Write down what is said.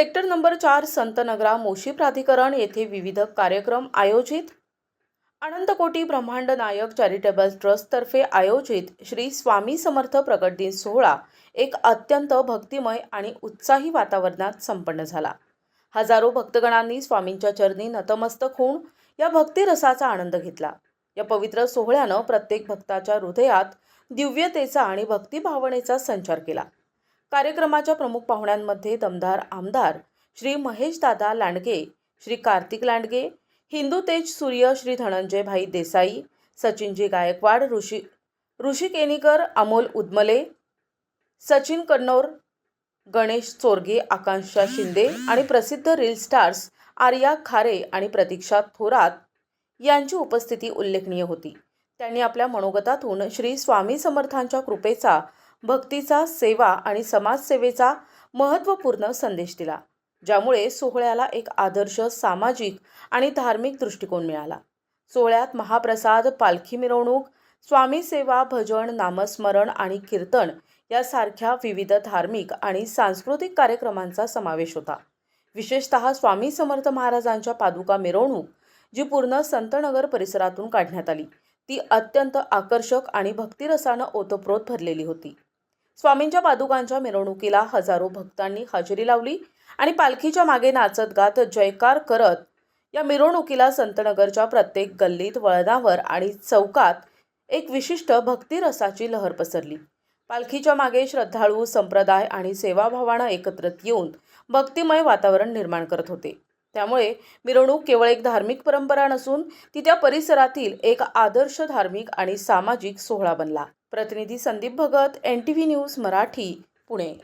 Sector number 4 संतनगरा Moshi प्राधिकरण येथे विविध कार्यक्रम आयोजित. अनंतकोटी ब्रह्मांड नायक चॅरिटेबल ट्रस्ट तर्फे आयोजित श्री स्वामी समर्थ प्रकट दिन सोहळा एक अत्यंत भक्तिमय आणि उत्साही वातावरणात संपन्न झाला. हजारो भक्तगणांनी स्वामींच्या चरणी नतमस्तक होऊन या भक्ती रसाचा आनंद घेतला. या पवित्र सोहळ्यानं प्रत्येक भक्ताच्या हृदयात दिव्यतेचा आणि भक्ती भावनेचा संचार केला. कार्यक्रमाच्या प्रमुख पाहुण्यांमध्ये दमदार आमदार श्री महेशदादा लांडगे, श्री कार्तिक लांडगे, हिंदू तेज सूर्य श्री धनंजय भाई देसाई, सचिनजी गायकवाड, ऋषी केनीकर, अमोल उदमले, सचिन कन्नौर, गणेश चोरगे, आकांक्षा शिंदे आणि प्रसिद्ध रील स्टार्स आर्या खारे आणि प्रतीक्षा थोरात यांची उपस्थिती उल्लेखनीय होती. त्यांनी आपल्या मनोगतातून श्री स्वामी समर्थांच्या कृपेचा, भक्तीचा, सेवा आणि समाजसेवेचा महत्त्वपूर्ण संदेश दिला, ज्यामुळे सोहळ्याला एक आदर्श सामाजिक आणि धार्मिक दृष्टिकोन मिळाला. सोहळ्यात महाप्रसाद, पालखी मिरवणूक, स्वामी सेवा, भजन, नामस्मरण आणि कीर्तन यासारख्या विविध धार्मिक आणि सांस्कृतिक कार्यक्रमांचा समावेश होता. विशेषतः स्वामी समर्थ महाराजांच्या पादुका मिरवणूक, जी पूर्ण संतनगर परिसरातून काढण्यात आली, ती अत्यंत आकर्षक आणि भक्तिरसानं ओतप्रोत भरलेली होती. स्वामींच्या पादुकांच्या मिरवणुकीला हजारो भक्तांनी हजेरी लावली आणि पालखीच्या मागे नाचत गात जयकार करत या मिरवणुकीला संतनगरच्या प्रत्येक गल्लीत, वळणावर आणि चौकात एक विशिष्ट भक्तिरसाची लहर पसरली. पालखीच्या मागे श्रद्धाळू, संप्रदाय आणि सेवाभावानं एकत्रित येऊन भक्तिमय वातावरण निर्माण करत होते. त्यामुळे मिरवणूक केवळ एक धार्मिक परंपरा नसून ती त्या परिसरातील एक आदर्श धार्मिक आणि सामाजिक सोहळा बनला. प्रतिनिधी संदीप भगत, NTV न्यूज मराठी, पुणे.